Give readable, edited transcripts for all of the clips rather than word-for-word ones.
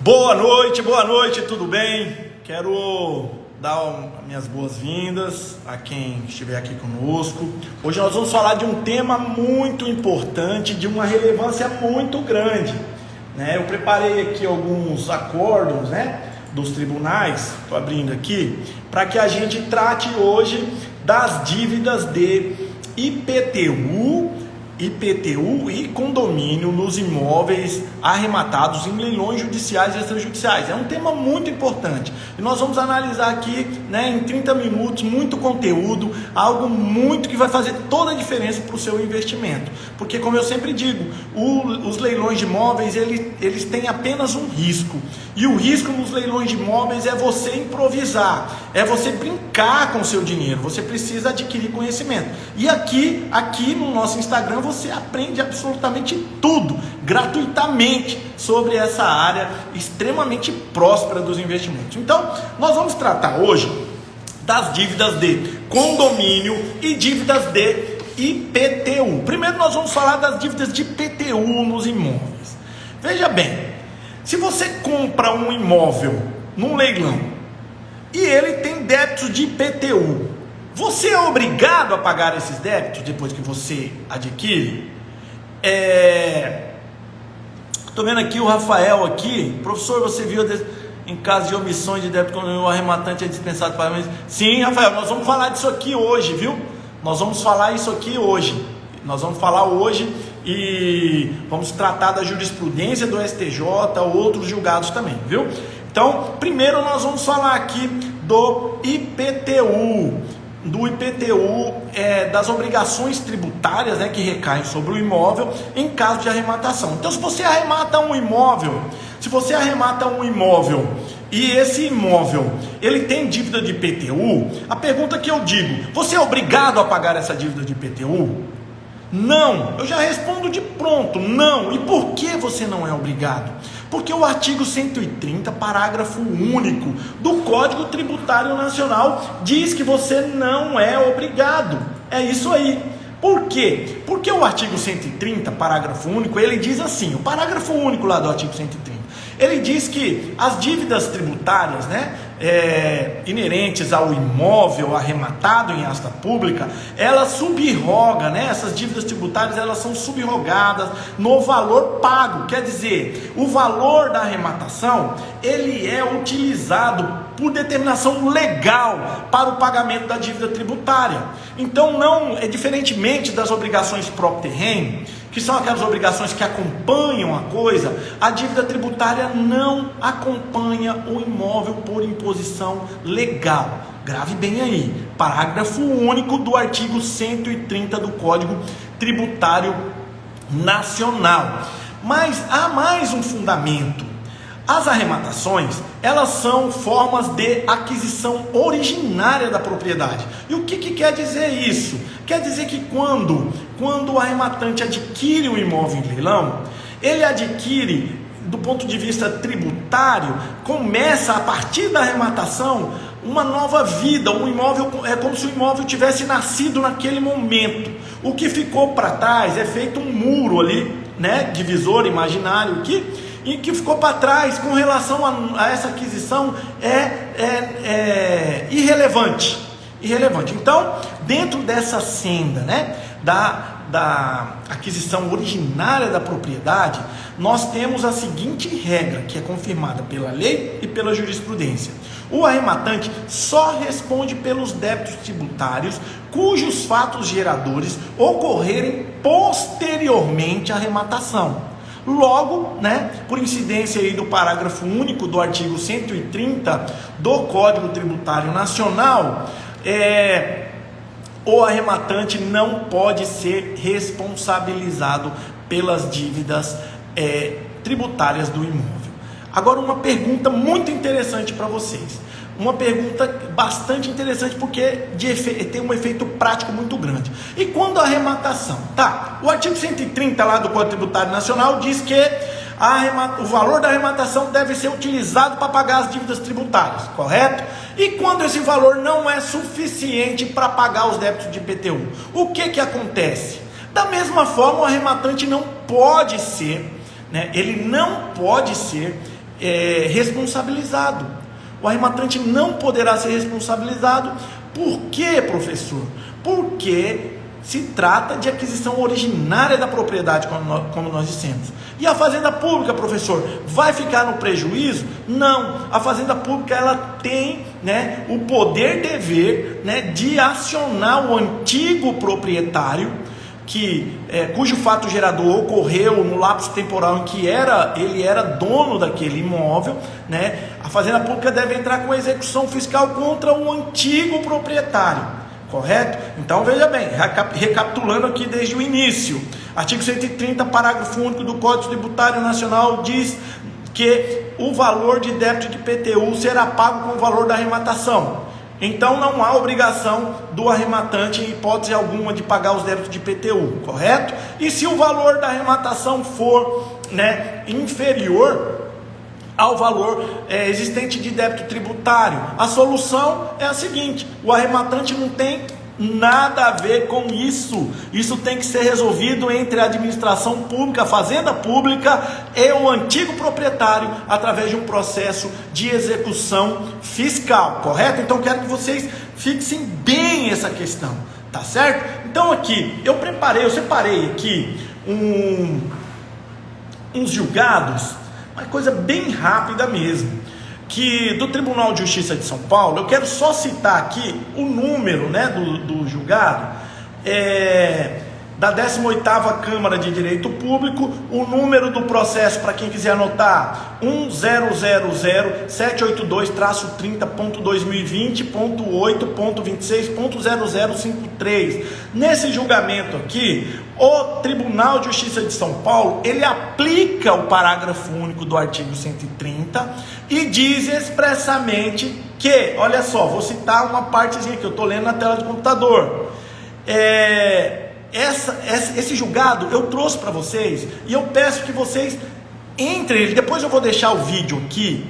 Boa noite, tudo bem? Quero dar minhas boas-vindas a quem estiver aqui conosco. Hoje nós vamos falar de um tema muito importante, de uma relevância muito grande, né? Eu preparei aqui alguns acórdons, né, dos tribunais, estou abrindo aqui, para que a gente trate hoje das dívidas de IPTU e condomínio nos imóveis arrematados em leilões judiciais e extrajudiciais. É um tema muito importante e nós vamos analisar aqui, né, em 30 minutos, muito conteúdo, algo muito que vai fazer toda a diferença para o seu investimento, porque, como eu sempre digo, os leilões de imóveis eles têm apenas um risco, e o risco nos leilões de imóveis é você improvisar, é você brincar com o seu dinheiro. Você precisa adquirir conhecimento, e aqui no nosso Instagram você aprende absolutamente tudo, gratuitamente, sobre essa área extremamente próspera dos investimentos. Então, nós vamos tratar hoje das dívidas de condomínio e dívidas de IPTU. Primeiro nós vamos falar das dívidas de IPTU nos imóveis. Veja bem, se você compra um imóvel num leilão e ele tem débitos de IPTU, você é obrigado a pagar esses débitos depois que você adquire? Estou vendo aqui o Rafael aqui. Professor, você viu em caso de omissões de débito quando o arrematante é dispensado pagamento? Sim, Rafael, nós vamos falar disso aqui hoje, viu? Nós vamos falar isso aqui hoje. Nós vamos falar hoje e vamos tratar da jurisprudência do STJ, outros julgados também, viu? Então, primeiro nós vamos falar aqui do IPTU. Das obrigações tributárias, né, que recaem sobre o imóvel em caso de arrematação. Então, se você arremata um imóvel e esse imóvel ele tem dívida de IPTU, a pergunta que eu digo: você é obrigado a pagar essa dívida de IPTU? Não, eu já respondo de pronto, não. E por que você não é obrigado? Porque o artigo 130, parágrafo único do Código Tributário Nacional diz que você não é obrigado. É isso aí. Por quê? Porque o artigo 130, parágrafo único, ele diz assim, o parágrafo único lá do artigo 130, ele diz que as dívidas tributárias, né, inerentes ao imóvel arrematado em asta pública, ela subroga, né, essas dívidas tributárias, elas são subrogadas no valor pago. Quer dizer, o valor da arrematação, ele é utilizado por determinação legal para o pagamento da dívida tributária. Então, não é diferentemente das obrigações próprio terreno, que são aquelas obrigações que acompanham a coisa. A dívida tributária não acompanha o imóvel por imposição legal. Grave bem aí, parágrafo único do artigo 130 do Código Tributário Nacional. Mas há mais um fundamento. As arrematações, elas são formas de aquisição originária da propriedade. E o que quer dizer isso? Quer dizer que quando o arrematante adquire o imóvel em leilão, ele adquire, do ponto de vista tributário, começa a partir da arrematação uma nova vida. O imóvel é como se o imóvel tivesse nascido naquele momento. O que ficou para trás é feito um muro ali, né, divisor imaginário aqui, e que ficou para trás com relação a essa aquisição é irrelevante. Então, dentro dessa senda, né, da aquisição originária da propriedade, nós temos a seguinte regra, que é confirmada pela lei e pela jurisprudência: o arrematante só responde pelos débitos tributários cujos fatos geradores ocorrerem posteriormente à arrematação. Logo, né, por incidência aí do parágrafo único do artigo 130 do Código Tributário Nacional, o arrematante não pode ser responsabilizado pelas dívidas tributárias do imóvel. Agora, uma pergunta muito interessante para vocês. Uma pergunta bastante interessante, porque tem um efeito prático muito grande. E quando a arrematação? O artigo 130 lá do Código Tributário Nacional diz que o valor da arrematação deve ser utilizado para pagar as dívidas tributárias, correto? E quando esse valor não é suficiente para pagar os débitos de IPTU, o que acontece? Da mesma forma, o arrematante não pode ser, né, ele não pode ser responsabilizado. O arrematante não poderá ser responsabilizado. Por quê, professor? Porque se trata de aquisição originária da propriedade, como nós dissemos. E a fazenda pública, professor, vai ficar no prejuízo? Não. A fazenda pública, ela tem, o poder dever, de acionar o antigo proprietário, cujo fato gerador ocorreu no lapso temporal em que ele era dono daquele imóvel, a fazenda pública deve entrar com execução fiscal contra o antigo proprietário, correto? Então veja bem, recapitulando aqui desde o início, artigo 130, parágrafo único do Código Tributário Nacional diz que o valor de débito de IPTU será pago com o valor da arrematação. Então não há obrigação do arrematante, em hipótese alguma, de pagar os débitos de IPTU, correto? E se o valor da arrematação for inferior ao valor existente de débito tributário, a solução é a seguinte: o arrematante não tem nada a ver com isso. Isso tem que ser resolvido entre a administração pública, a fazenda pública e o antigo proprietário, através de um processo de execução fiscal, correto? Então quero que vocês fixem bem essa questão, tá certo? Então aqui, eu separei aqui uns julgados, uma coisa bem rápida mesmo, que do Tribunal de Justiça de São Paulo. Eu quero só citar aqui o número do julgado, da 18ª Câmara de Direito Público, o número do processo, para quem quiser anotar, 1000782.2020.8.26.0053. Nesse julgamento aqui, o Tribunal de Justiça de São Paulo, ele aplica o parágrafo único do artigo 130 e diz expressamente que, olha só, vou citar uma partezinha que eu estou lendo na tela do computador. Esse julgado eu trouxe para vocês e eu peço que vocês entrem. Depois eu vou deixar o vídeo aqui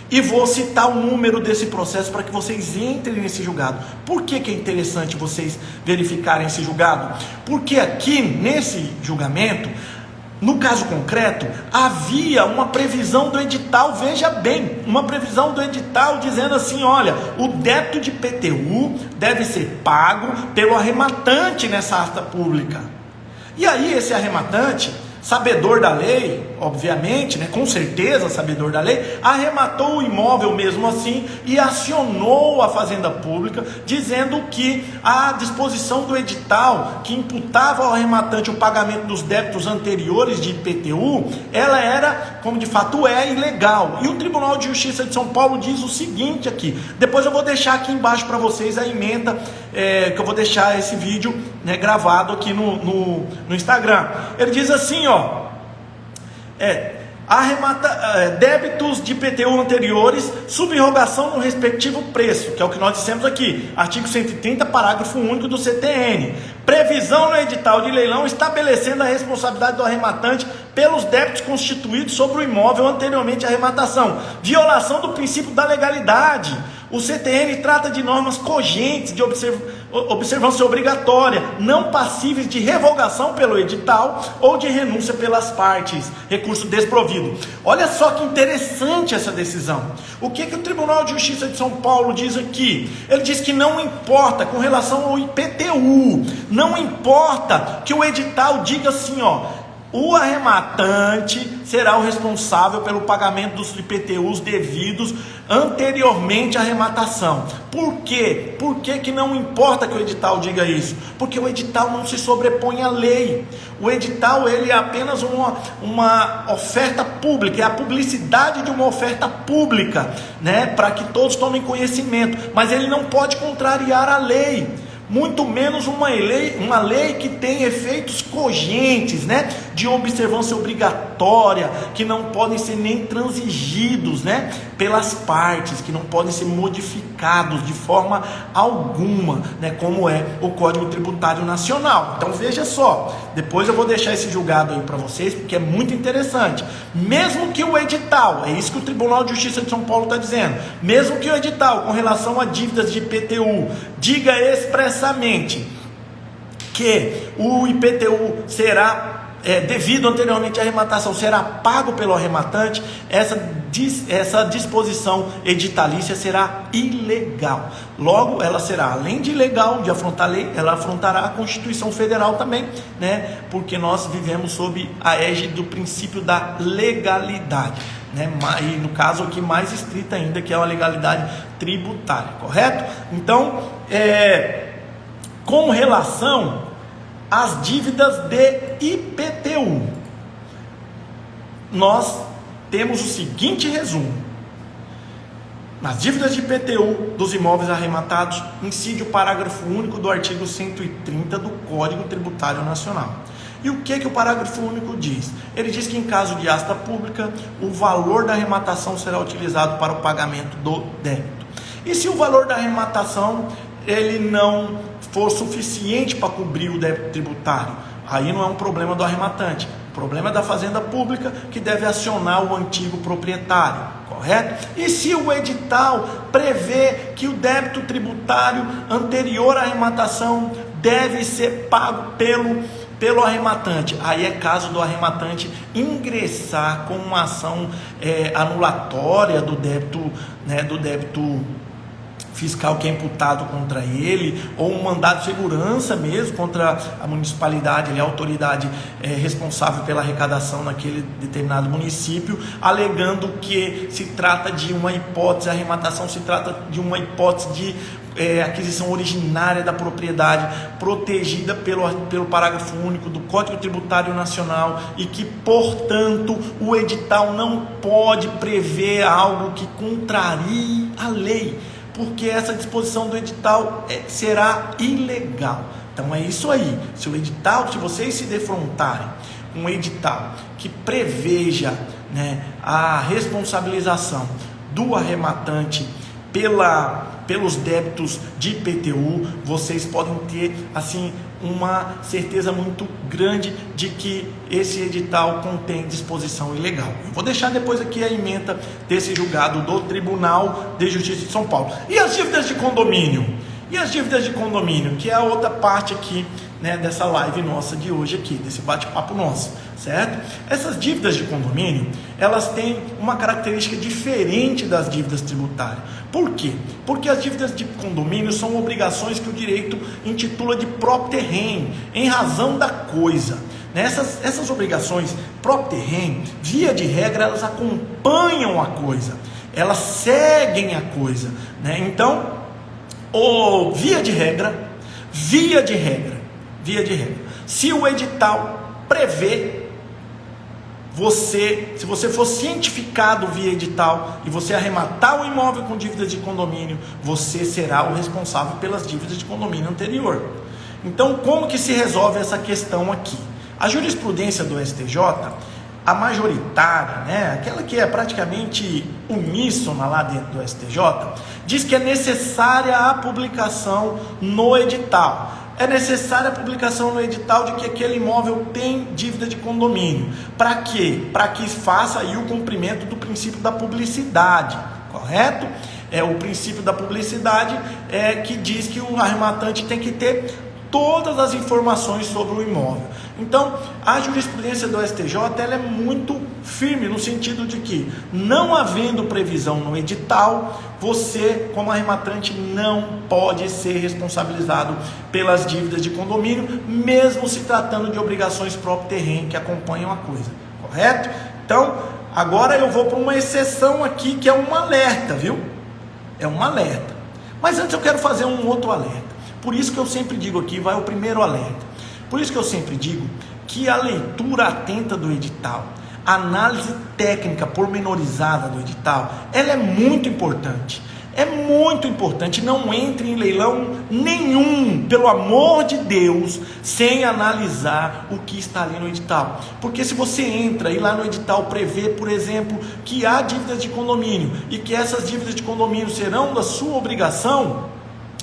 e vou citar o número desse processo para que vocês entrem nesse julgado. Por que é interessante vocês verificarem esse julgado? Porque aqui nesse julgamento, no caso concreto, havia uma previsão do edital, veja bem, uma previsão do edital dizendo assim: olha, o débito de IPTU deve ser pago pelo arrematante nessa ata pública. E aí esse arrematante, sabedor da lei, obviamente, com certeza sabedor da lei, arrematou o imóvel mesmo assim e acionou a fazenda pública, dizendo que a disposição do edital que imputava ao arrematante o pagamento dos débitos anteriores de IPTU, ela era, como de fato ilegal. E o Tribunal de Justiça de São Paulo diz o seguinte aqui, depois eu vou deixar aqui embaixo para vocês a emenda, que eu vou deixar esse vídeo gravado aqui no Instagram. Ele diz assim, débitos de IPTU anteriores, subrogação no respectivo preço, que é o que nós dissemos aqui, artigo 130, parágrafo único do CTN. Previsão no edital de leilão estabelecendo a responsabilidade do arrematante pelos débitos constituídos sobre o imóvel anteriormente à arrematação. Violação do princípio da legalidade. O CTN trata de normas cogentes de observância obrigatória, não passíveis de revogação pelo edital ou de renúncia pelas partes, recurso desprovido. Olha só que interessante essa decisão. O que o Tribunal de Justiça de São Paulo diz aqui? Ele diz que não importa com relação ao IPTU, não importa que o edital diga assim, o arrematante será o responsável pelo pagamento dos IPTUs devidos anteriormente à arrematação. Por quê? Por que não importa que o edital diga isso? Porque o edital não se sobrepõe à lei. O edital, ele é apenas uma oferta pública, é a publicidade de uma oferta pública, para que todos tomem conhecimento, mas ele não pode contrariar a lei. Muito menos uma lei que tem efeitos cogentes, de observância obrigatória, que não podem ser nem transigidos, pelas partes, que não podem ser modificados de forma alguma, como é o Código Tributário Nacional. Então veja só, depois eu vou deixar esse julgado aí para vocês, porque é muito interessante. Mesmo que o edital, é isso que o Tribunal de Justiça de São Paulo está dizendo, mesmo que o edital com relação a dívidas de IPTU diga expressamente que o IPTU será devido anteriormente à arrematação será pago pelo arrematante, essa disposição editalícia será ilegal. Logo, ela será, além de ilegal, de afrontar a lei, ela afrontará a Constituição Federal também, né? Porque nós vivemos sob a égide do princípio da legalidade, né? E no caso aqui mais estrita ainda, que é a legalidade tributária, correto? Então, com relação às dívidas de IPTU, nós temos o seguinte resumo: nas dívidas de IPTU dos imóveis arrematados, incide o parágrafo único do artigo 130 do Código Tributário Nacional. E o que o parágrafo único diz? Ele diz que em caso de asta pública, o valor da arrematação será utilizado para o pagamento do débito. E se o valor da arrematação ele não for suficiente para cobrir o débito tributário, aí não é um problema do arrematante, o problema é da Fazenda Pública, que deve acionar o antigo proprietário, correto? E se o edital prevê que o débito tributário anterior à arrematação deve ser pago pelo arrematante, aí é caso do arrematante ingressar com uma ação anulatória do débito, né, do débito fiscal que é imputado contra ele, ou um mandado de segurança mesmo contra a municipalidade, a autoridade responsável pela arrecadação naquele determinado município, alegando que se trata de uma hipótese, a arrematação se trata de uma hipótese de aquisição originária da propriedade, protegida pelo parágrafo único do Código Tributário Nacional, e que, portanto, o edital não pode prever algo que contrarie a lei, porque essa disposição do edital será ilegal. Então é isso aí. Se o edital, se vocês se defrontarem com um edital que preveja, né, a responsabilização do arrematante pelos débitos de IPTU, vocês podem ter assim uma certeza muito grande de que esse edital contém disposição ilegal. Eu vou deixar depois aqui a ementa desse julgado do Tribunal de Justiça de São Paulo. E as dívidas de condomínio? E as dívidas de condomínio, que é a outra parte aqui, né, dessa live nossa de hoje aqui, desse bate-papo nosso, certo? Essas dívidas de condomínio, elas têm uma característica diferente das dívidas tributárias. Por quê? Porque as dívidas de condomínio são obrigações que o direito intitula de propter rem, em razão da coisa. Essas obrigações propter rem, via de regra, elas acompanham a coisa, elas seguem a coisa, né? Então, via de regra, se o edital prevê, se você for cientificado via edital e você arrematar o imóvel com dívidas de condomínio, você será o responsável pelas dívidas de condomínio anterior. Então, como que se resolve essa questão aqui? A jurisprudência do STJ, a majoritária, né, aquela que é praticamente uníssona lá dentro do STJ, diz que é necessária a publicação no edital. É necessária a publicação no edital de que aquele imóvel tem dívida de condomínio. Para quê? Para que faça aí o cumprimento do princípio da publicidade, correto? O princípio da publicidade que diz que o arrematante tem que ter todas as informações sobre o imóvel. Então, a jurisprudência do STJ ela é muito firme no sentido de que, não havendo previsão no edital, você, como arrematante, não pode ser responsabilizado pelas dívidas de condomínio, mesmo se tratando de obrigações propter rem que acompanham a coisa, correto? Então, agora eu vou para uma exceção aqui que é um alerta, viu? É um alerta. Mas antes eu quero fazer um outro alerta. Por isso que eu sempre digo aqui, vai o primeiro alerta. Por isso que eu sempre digo que a leitura atenta do edital, a análise técnica pormenorizada do edital, ela é muito importante. É muito importante. Não entre em leilão nenhum, pelo amor de Deus, sem analisar o que está ali no edital. Porque se você entra e lá no edital prevê, por exemplo, que há dívidas de condomínio e que essas dívidas de condomínio serão da sua obrigação,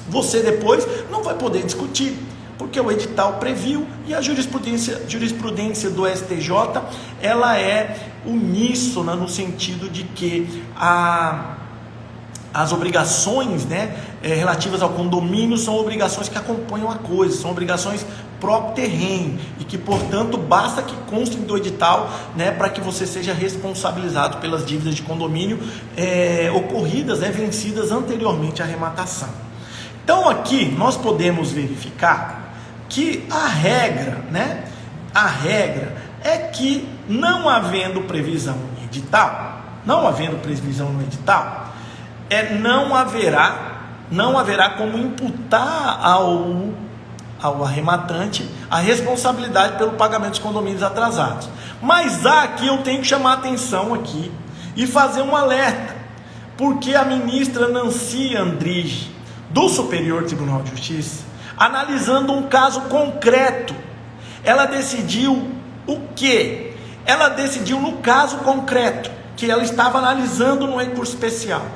você depois não vai poder discutir, porque o edital previu e a jurisprudência do STJ ela é uníssona no sentido de que as obrigações, né, relativas ao condomínio são obrigações que acompanham a coisa, são obrigações próprio terreno e que, portanto, basta que conste do edital, né, para que você seja responsabilizado pelas dívidas de condomínio ocorridas, né, vencidas anteriormente à arrematação. Então aqui nós podemos verificar que a regra é que não havendo previsão no edital, não haverá como imputar ao arrematante a responsabilidade pelo pagamento dos condomínios atrasados. Mas aqui eu tenho que chamar a atenção aqui e fazer um alerta, porque a ministra Nancy Andrighi, do Superior Tribunal de Justiça, analisando um caso concreto, ela decidiu o quê? Ela decidiu no caso concreto, que ela estava analisando no recurso especial,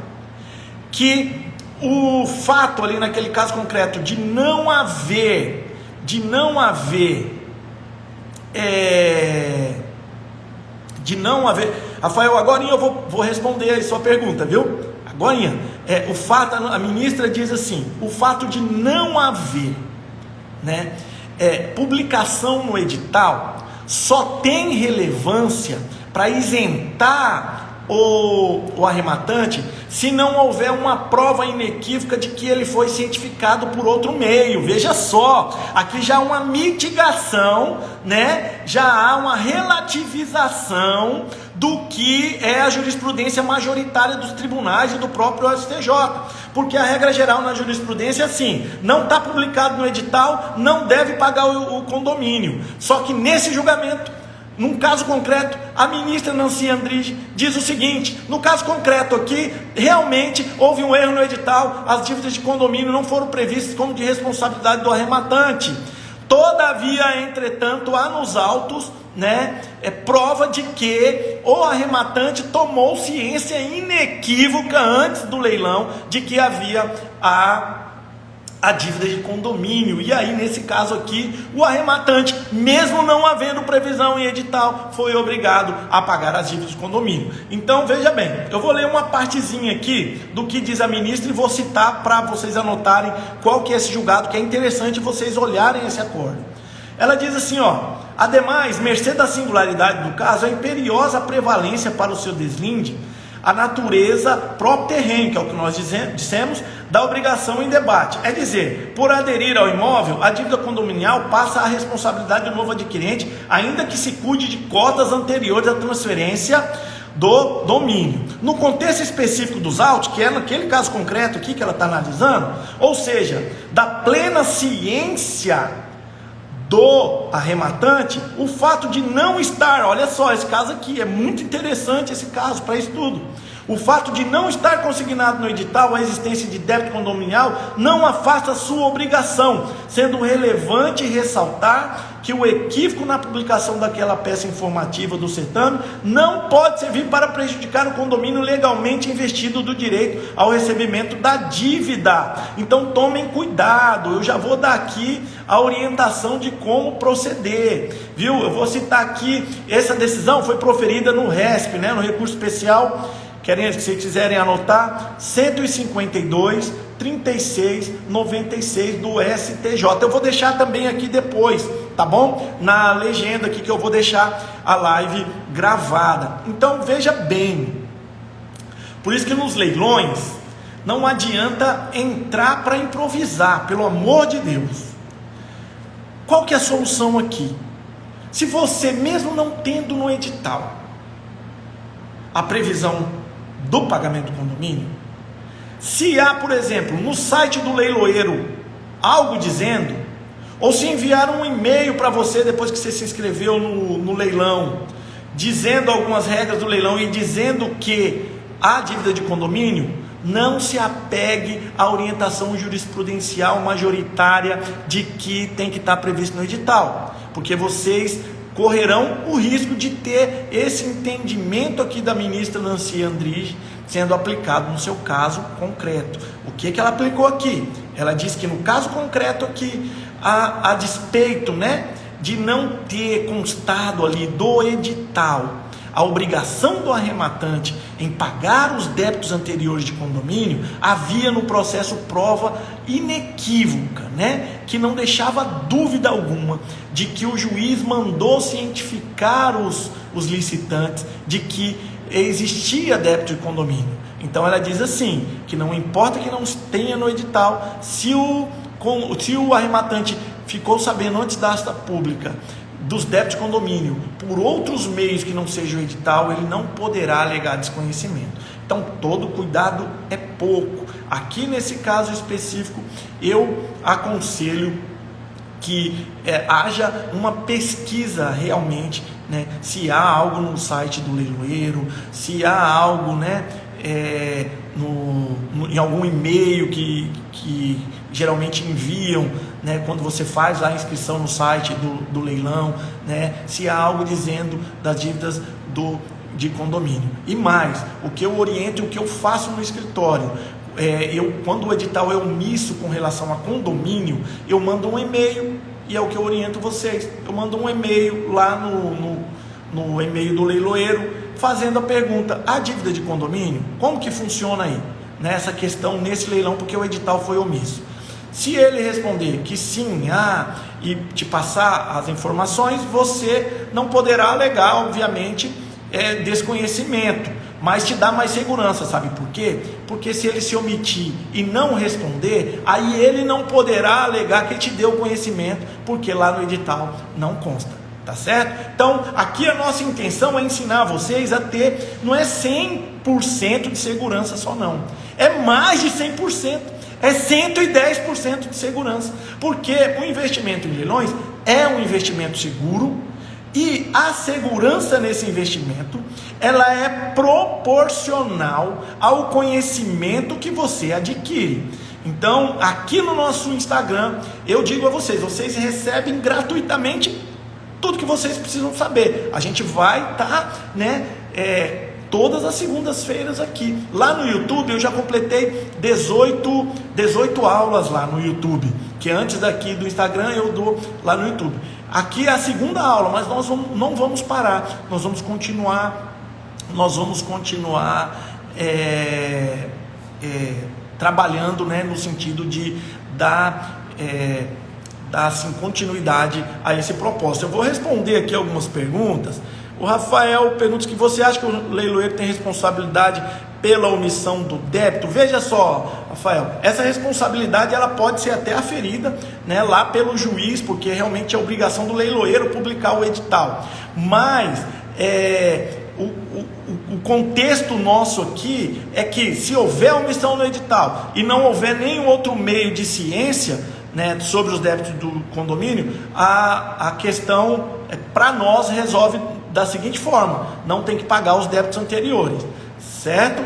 que o fato ali naquele caso concreto de não haver, Rafael, agora eu vou responder a sua pergunta, viu? Agora, o fato, a ministra diz assim, o fato de não haver, né, publicação no edital só tem relevância para isentar o arrematante se não houver uma prova inequívoca de que ele foi cientificado por outro meio. Veja só, aqui já há uma mitigação, né? Já há uma relativização do que é a jurisprudência majoritária dos tribunais e do próprio STJ, porque a regra geral na jurisprudência é assim: não está publicado no edital, não deve pagar o condomínio. Só que nesse julgamento, num caso concreto, a ministra Nancy Andrighi diz o seguinte: no caso concreto aqui, realmente houve um erro no edital, as dívidas de condomínio não foram previstas como de responsabilidade do arrematante. Todavia, entretanto, há nos autos, né, prova de que o arrematante tomou ciência inequívoca antes do leilão de que havia a dívida de condomínio. E aí, nesse caso aqui, o arrematante, mesmo não havendo previsão em edital, foi obrigado a pagar as dívidas de condomínio. Então, veja bem, eu vou ler uma partezinha aqui do que diz a ministra e vou citar para vocês anotarem qual que é esse julgado, que é interessante vocês olharem esse acordo. Ela diz assim, ademais, mercê da singularidade do caso, a imperiosa prevalência para o seu deslinde, a natureza próprio terreno, que é o que nós dissemos, da obrigação em debate. É dizer, por aderir ao imóvel, a dívida condominial passa à responsabilidade do novo adquirente, ainda que se cuide de cotas anteriores à transferência do domínio. No contexto específico dos autos, que é naquele caso concreto aqui que ela está analisando, ou seja, da plena ciência do arrematante, o fato de não estar, olha só, esse caso aqui, é muito interessante esse caso para estudo. O fato de não estar consignado no edital a existência de débito condominial não afasta sua obrigação, sendo relevante ressaltar que o equívoco na publicação daquela peça informativa do certame não pode servir para prejudicar o condomínio legalmente investido do direito ao recebimento da dívida. Então tomem cuidado, eu já vou dar aqui a orientação de como proceder, viu? Eu vou citar aqui, essa decisão foi proferida no RESP, né, no recurso especial, se vocês quiserem anotar, 152, 36, 96 do STJ. Eu vou deixar também aqui depois, tá bom? Na legenda aqui que eu vou deixar a live gravada. Então veja bem, por isso que nos leilões não adianta entrar para improvisar, pelo amor de Deus. Qual que é a solução aqui? Se você, mesmo não tendo no edital a previsão do pagamento do condomínio, se há, por exemplo, no site do leiloeiro algo dizendo, ou se enviar um e-mail para você depois que você se inscreveu no leilão, dizendo algumas regras do leilão e dizendo que há dívida de condomínio, não se apegue à orientação jurisprudencial majoritária de que tem que estar previsto no edital, porque vocês correrão o risco de ter esse entendimento aqui da ministra Nancy Andrighi sendo aplicado no seu caso concreto. O que ela aplicou aqui? Ela disse que no caso concreto aqui, a despeito, né, de não ter constado ali do edital a obrigação do arrematante em pagar os débitos anteriores de condomínio, havia no processo prova inequívoca, né? Que não deixava dúvida alguma de que o juiz mandou cientificar os licitantes de que existia débito de condomínio. Então ela diz assim, que não importa que não tenha no edital, se o arrematante ficou sabendo antes da asta pública dos débitos de condomínio por outros meios que não seja o edital, ele não poderá alegar desconhecimento. Então todo cuidado é pouco. Aqui nesse caso específico, eu aconselho que haja uma pesquisa realmente, né, se há algo no site do leiloeiro, se há algo, né, em algum e-mail que geralmente enviam, né, quando você faz a inscrição no site do leilão, né, se há algo dizendo das dívidas de condomínio. E mais, o que eu oriento e o que eu faço no escritório, quando o edital é omisso com relação a condomínio, eu mando um e-mail, e é o que eu oriento vocês, eu mando um e-mail lá no e-mail do leiloeiro, fazendo a pergunta: a dívida de condomínio, como que funciona aí, nessa questão, nesse leilão, porque o edital foi omisso. Se ele responder que sim, e te passar as informações, você não poderá alegar, obviamente, desconhecimento, mas te dá mais segurança. Sabe por quê? Porque se ele se omitir e não responder, aí ele não poderá alegar que ele te deu conhecimento, porque lá no edital não consta, tá certo? Então, aqui a nossa intenção é ensinar vocês a ter, não é 100% de segurança só não, é mais de 100%, é 110% de segurança, porque o investimento em leilões é um investimento seguro, e a segurança nesse investimento, ela é proporcional ao conhecimento que você adquire. Então, aqui no nosso Instagram, eu digo a vocês recebem gratuitamente tudo que vocês precisam saber. A gente vai estar, todas as segundas-feiras aqui. Lá no YouTube, eu já completei 18 aulas lá no YouTube, que antes daqui do Instagram eu dou lá no YouTube. Aqui é a segunda aula, mas nós não vamos parar, nós vamos continuar trabalhando, né, no sentido de dar assim, continuidade a esse propósito. Eu vou responder aqui algumas perguntas. O Rafael pergunta que você acha que o leiloeiro tem responsabilidade pela omissão do débito? Veja só, Rafael, essa responsabilidade ela pode ser até aferida, né, lá pelo juiz, porque realmente é obrigação do leiloeiro publicar o edital. Mas o contexto nosso aqui é que se houver omissão no edital e não houver nenhum outro meio de ciência, né, sobre os débitos do condomínio, a questão para nós resolve da seguinte forma: não tem que pagar os débitos anteriores, certo?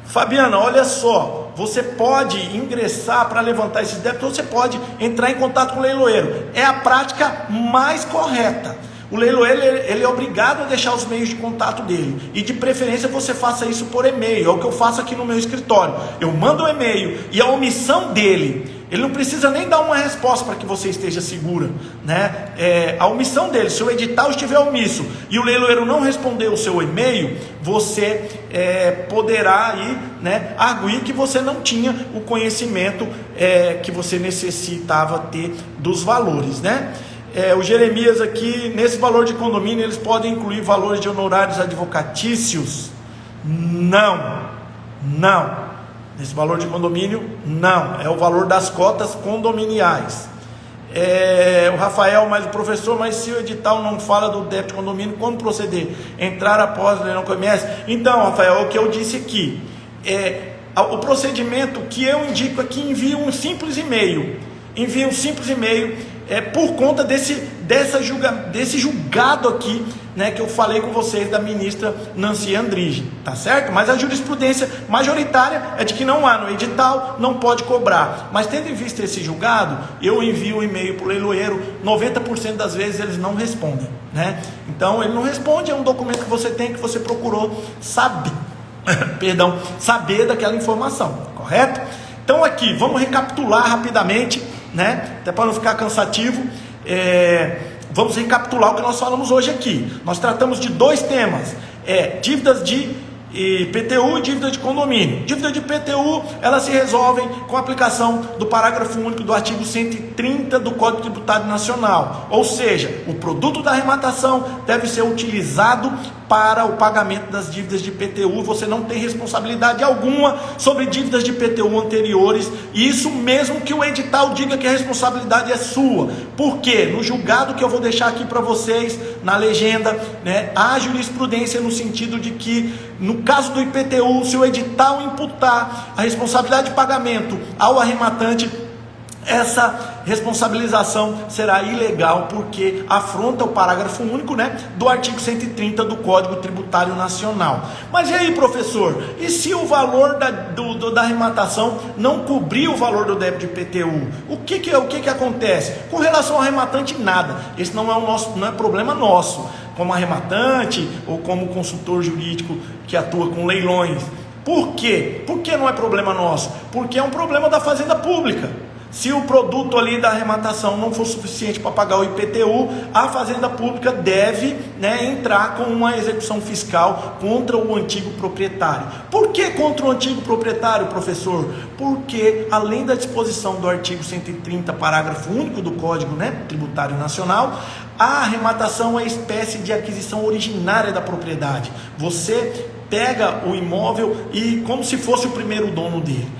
Fabiana, olha só, você pode ingressar para levantar esses débitos, ou você pode entrar em contato com o leiloeiro. É a prática mais correta. O leiloeiro ele é obrigado a deixar os meios de contato dele, e de preferência você faça isso por e-mail. É o que eu faço aqui no meu escritório. Eu mando um e-mail, e a omissão dele, ele não precisa nem dar uma resposta para que você esteja segura, né? A omissão dele, se o edital estiver omisso e o leiloeiro não responder o seu e-mail, você poderá aí, né, arguir que você não tinha o conhecimento que você necessitava ter dos valores, né? O Jeremias aqui, nesse valor de condomínio, eles podem incluir valores de honorários advocatícios? Não. Nesse valor de condomínio, não. É o valor das cotas condominiais. O Rafael, mas o professor, mas se o edital não fala do débito de condomínio, como proceder? Entrar após o leilão com o IMS? Então, Rafael, é o que eu disse aqui. O procedimento que eu indico aqui, envie um simples e-mail. Por conta desse julgado aqui, né, que eu falei com vocês, da ministra Nancy Andrighi, tá certo? Mas a jurisprudência majoritária é de que não há no edital, não pode cobrar. Mas tendo em vista esse julgado, eu envio um e-mail para o leiloeiro, 90% das vezes eles não respondem, né? Então ele não responde, é um documento que você tem, que você procurou saber, saber daquela informação, correto? Então aqui, vamos recapitular rapidamente, né? Até para não ficar cansativo. vamos recapitular o que nós falamos hoje aqui. Nós tratamos de dois temas, dívidas de IPTU e dívida de condomínio. Dívida de IPTU, elas se resolvem com a aplicação do parágrafo único do artigo 130 do Código Tributário Nacional, ou seja, o produto da arrematação deve ser utilizado para o pagamento das dívidas de IPTU. Você não tem responsabilidade alguma sobre dívidas de IPTU anteriores, e isso mesmo que o edital diga que a responsabilidade é sua. Por quê? No julgado que eu vou deixar aqui para vocês, na legenda, há jurisprudência no sentido de que, no caso do IPTU, se o edital imputar a responsabilidade de pagamento ao arrematante, essa responsabilização será ilegal, porque afronta o parágrafo único, do artigo 130 do Código Tributário Nacional. Mas e aí, professor? E se o valor da arrematação não cobrir o valor do débito de IPTU? O que acontece? Com relação ao arrematante, nada. Esse não é problema nosso, como arrematante ou como consultor jurídico que atua com leilões. Por quê? Por que não é problema nosso? Porque é um problema da Fazenda Pública. Se o produto ali da arrematação não for suficiente para pagar o IPTU, a Fazenda Pública deve entrar com uma execução fiscal contra o antigo proprietário. Por que contra o antigo proprietário, professor? Porque, além da disposição do artigo 130, parágrafo único do Código Tributário Nacional, a arrematação é espécie de aquisição originária da propriedade. Você pega o imóvel e como se fosse o primeiro dono dele,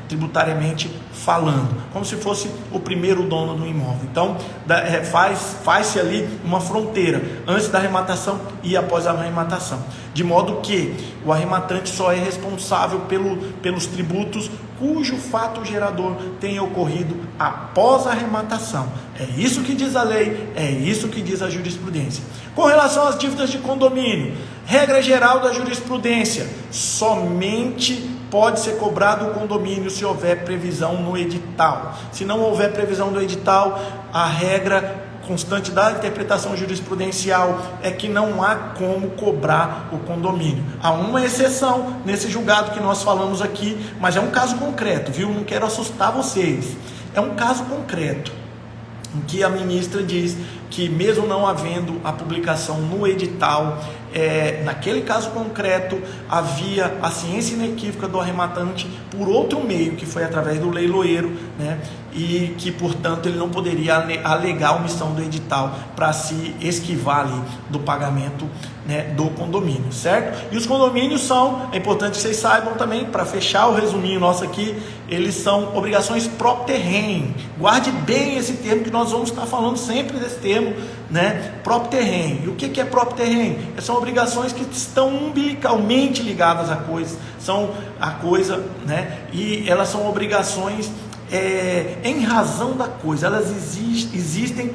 tributariamente falando, como se fosse o primeiro dono do imóvel. Então faz-se ali uma fronteira antes da arrematação e após a arrematação, de modo que o arrematante só é responsável pelos tributos cujo fato gerador tenha ocorrido após a arrematação. É isso que diz a lei, é isso que diz a jurisprudência. Com relação às dívidas de condomínio, regra geral da jurisprudência: somente pode ser cobrado o condomínio se houver previsão no edital. Se não houver previsão do edital, a regra constante da interpretação jurisprudencial é que não há como cobrar o condomínio. Há uma exceção nesse julgado que nós falamos aqui, mas é um caso concreto, viu? Não quero assustar vocês. É um caso concreto em que a ministra diz que, mesmo não havendo a publicação no edital, naquele caso concreto havia a ciência inequívoca do arrematante por outro meio, que foi através do leiloeiro, e que, portanto, ele não poderia alegar omissão do edital para se esquivar ali do pagamento do condomínio, certo? E os condomínios são, é importante que vocês saibam também, para fechar o resuminho nosso aqui, eles são obrigações próprio terreno. Guarde bem esse termo, que nós vamos estar falando sempre desse termo, próprio terreno. E o que é próprio terreno? São obrigações que estão umbilicalmente ligadas à coisa, e elas são obrigações em razão da coisa, elas existem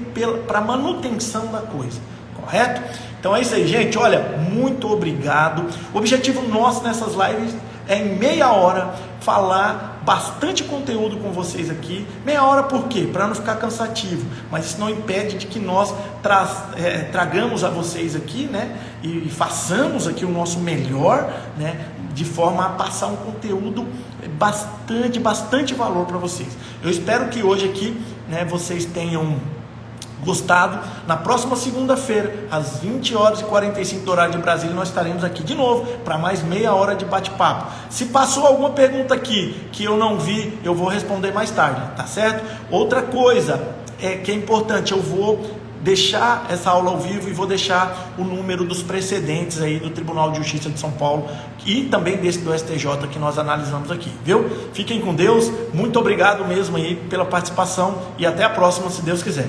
para manutenção da coisa, correto? Então é isso aí, gente. Olha, muito obrigado. O objetivo nosso nessas lives é, em meia hora, falar bastante conteúdo com vocês aqui. Meia hora por quê? Para não ficar cansativo, mas isso não impede de que nós tragamos a vocês aqui, e façamos aqui o nosso melhor, de forma a passar um conteúdo bastante valor para vocês. Eu espero que hoje aqui, vocês tenham gostado. Na próxima segunda-feira, às 20h45 do horário de Brasília, nós estaremos aqui de novo para mais meia hora de bate-papo. Se passou alguma pergunta aqui que eu não vi, eu vou responder mais tarde, tá certo? Outra coisa que é importante, eu vou deixar essa aula ao vivo e vou deixar o número dos precedentes aí do Tribunal de Justiça de São Paulo e também desse do STJ que nós analisamos aqui, viu? Fiquem com Deus, muito obrigado mesmo aí pela participação e até a próxima, se Deus quiser.